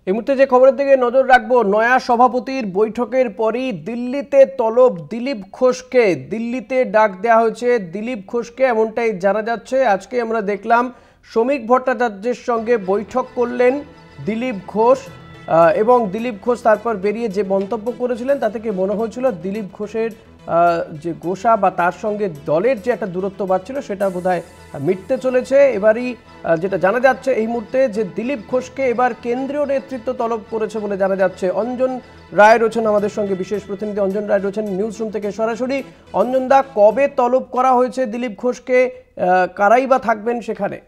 এই মুহূর্তে যে খবরের দিকে নজর রাখবো, নয়া সভাপতির বৈঠকের পরই দিল্লিতে তলব দিলীপ ঘোষকে। দিল্লিতে ডাক দেওয়া হয়েছে দিলীপ ঘোষকে, এমনটাই জানা যাচ্ছে। আজকে আমরা দেখলাম শ্রমিক ভট্টাচার্যের সঙ্গে বৈঠক করলেন দিলীপ ঘোষ এবং দিলীপ ঘোষ তারপর বেরিয়ে যে মন্তব্য করেছিলেন তা থেকে মনে হয়েছিল দিলীপ ঘোষের যে গোসা বা তার সঙ্গে দলের যে একটা দূরত্ব বাড়ছিল সেটা বোধহয় মিটতে চলেছে। এবারই যেটা জানা যাচ্ছে এই মুহূর্তে যে দিলীপ ঘোষকে এবার কেন্দ্রীয় নেতৃত্ব তলব করেছে বলে জানা যাচ্ছে। অঞ্জন রায় রয়েছেন আমাদের সঙ্গে, বিশেষ প্রতিনিধি অঞ্জন রায় রয়েছেন নিউজ রুম থেকে সরাসরি। অঞ্জন দা, কবে তলব করা হয়েছে দিলীপ ঘোষকে, কারাই বা থাকবেন সেখানে?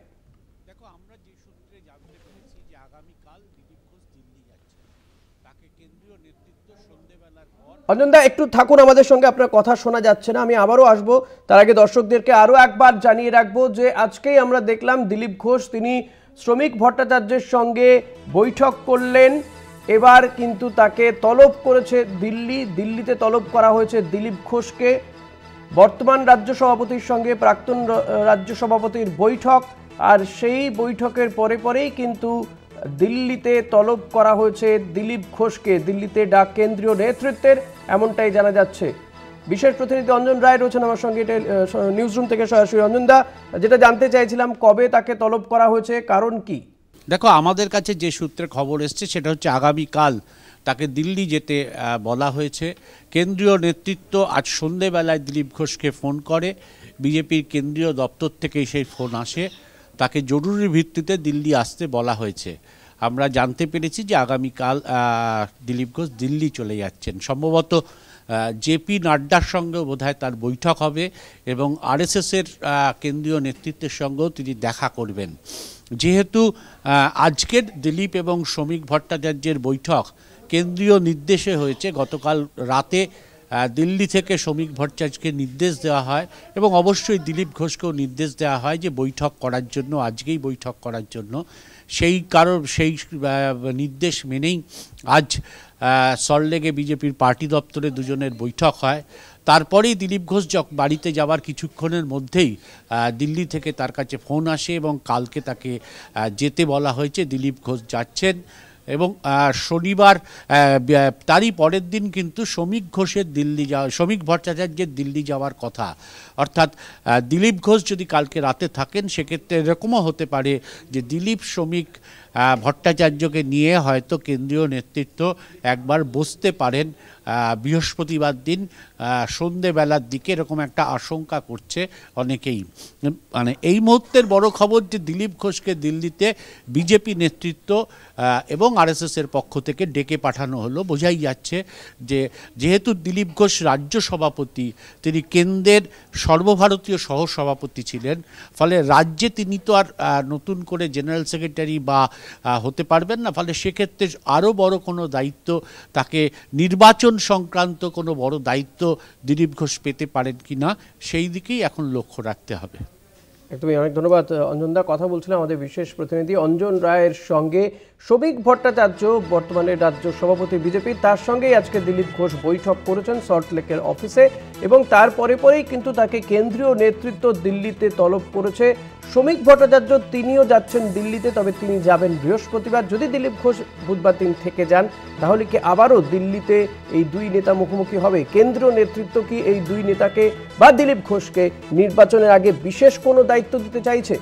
অঞ্জন দা একটু থাকুন আমাদের সঙ্গে, আপনার কথা শোনা যাচ্ছে না, আমি আবারও আসবো। তার আগে দর্শকদেরকে আরও একবার জানিয়ে রাখবো যে আজকেই আমরা দেখলাম দিলীপ ঘোষ তিনি শ্রমিক ভট্টাচার্যের সঙ্গে বৈঠক করলেন। এবার কিন্তু তাকে তলব করেছে দিল্লিতে তলব করা হয়েছে দিলীপ ঘোষকে। বর্তমান রাজ্য সভাপতির সঙ্গে প্রাক্তন রাজ্য সভাপতির বৈঠক, আর সেই বৈঠকের পরেই কিন্তু দিল্লিতে তলব করা হয়েছে দিলীপ ঘোষকে। দিল্লিতে ডাক কেন্দ্রীয় নেতৃত্বের, এমনটাই জানা যাচ্ছে। বিশেষ প্রতিনিধি অঞ্জন রায় রয়েছেন আমার সঙ্গে নিউজ রুম থেকে সরাসরি। অঞ্জন দা, যেটা জানতে চাইছিলাম, কবে তাকে তলব করা হয়েছে, কারণ কি? দেখো, আমাদের কাছে যে সূত্রে খবর এসছে সেটা হচ্ছে আগামীকাল তাকে দিল্লি যেতে বলা হয়েছে। কেন্দ্রীয় নেতৃত্ব আজ সন্ধেবেলায় দিলীপ ঘোষকে ফোন করে, বিজেপির কেন্দ্রীয় দপ্তর থেকে সেই ফোন আসে, তাকে জরুরি ভিত্তিতে দিল্লি আসতে বলা হয়েছে। আমরা জানতে পেরেছি যে আগামীকাল দিলীপ ঘোষ দিল্লি চলে যাচ্ছেন। সম্ভবত জেপি নাড্ডার সঙ্গেও বোধহয় তার বৈঠক হবে এবং আরএসএসের কেন্দ্রীয় নেতৃত্বের সঙ্গেও তিনি দেখা করবেন। যেহেতু আজকের দিলীপ এবং শ্রমিক ভট্টাচার্যের বৈঠক কেন্দ্রীয় নির্দেশে হয়েছে, গতকাল রাতে দিল্লি থেকে শ্রমিক ভট্টাচার্যকে নির্দেশ দেওয়া হয় এবং অবশ্যই দিলীপ ঘোষকেও নির্দেশ দেওয়া হয় যে বৈঠক করার জন্য, আজকেই বৈঠক করার জন্য। সেই নির্দেশ মেনেই আজ সল্টলেকে বিজেপির পার্টি দপ্তরে দুজনের বৈঠক হয়। তারপরেই দিলীপ ঘোষ বাড়িতে যাওয়ার কিছুক্ষণের মধ্যেই দিল্লি থেকে তার কাছে ফোন আসে এবং কালকে তাকে যেতে বলা হয়েছে। দিলীপ ঘোষ যাচ্ছেন এবং শনিবার তারই পরের দিন কিন্তু শ্রমিক ভট্টাচার্যের দিল্লি যাওয়ার কথা। অর্থাৎ দিলীপ ঘোষ যদি কালকে রাতে থাকেন সেক্ষেত্রে এরকমও হতে পারে যে দিলীপ শ্রমিক ভট্টাচার্যকে নিয়ে হয়তো কেন্দ্রীয় নেতৃত্ব একবার বসতে পারেন বৃহস্পতিবার দিন সন্ধেবেলার দিকে, এরকম একটা আশঙ্কা করছে অনেকেই। মানে এই মুহূর্তের বড় খবর যে দিলীপ ঘোষকে দিল্লিতে বিজেপি নেতৃত্ব এবং আরএসএসের পক্ষ থেকে ডেকে পাঠানো হলো। বোঝাই যাচ্ছে যে যেহেতু দিলীপ ঘোষ রাজ্য সভাপতি, তিনি কেন্দ্রের সর্বভারতীয় সহসভাপতি ছিলেন, ফলে রাজ্যে তিনি তো আর নতুন করে জেনারেল সেক্রেটারি বা হতে পারবেন না। ফলে সেক্ষেত্রে আরও বড় কোনো দায়িত্ব, তাকে নির্বাচন সংক্রান্ত কোনো বড় দায়িত্ব দিলীপ ঘোষ পেতে পারেন কি না, সেই দিকেই এখন লক্ষ্য রাখতে হবে। একদমই, অনেক ধন্যবাদ অঞ্জন দা। কথা বলছিলাম আমাদের বিশেষ প্রতিনিধি অঞ্জন রায়ের সঙ্গে। শ্রমিক ভট্টাচার্য বর্তমানে রাজ্য সভাপতি বিজেপি, তার সঙ্গেই আজকে দিলীপ ঘোষ বৈঠক করেছেন সল্টলেকের অফিসে এবং তারপরেই কিন্তু তাকে কেন্দ্রীয় নেতৃত্ব দিল্লিতে তলব করেছে। শ্রমিক ভট্টাচার্য তিনিও যাচ্ছেন দিল্লিতে, তবে তিনি যাবেন বৃহস্পতিবার। যদি দিলীপ ঘোষ বুধবার দিন থেকে যান তাহলে কি আবারও দিল্লিতে এই দুই নেতা মুখোমুখি হবে? কেন্দ্রীয় নেতৃত্ব কি এই দুই নেতাকে বা দিলীপ ঘোষকে নির্বাচনের আগে বিশেষ কোনো দায়িত্ব দিতে চাইছে?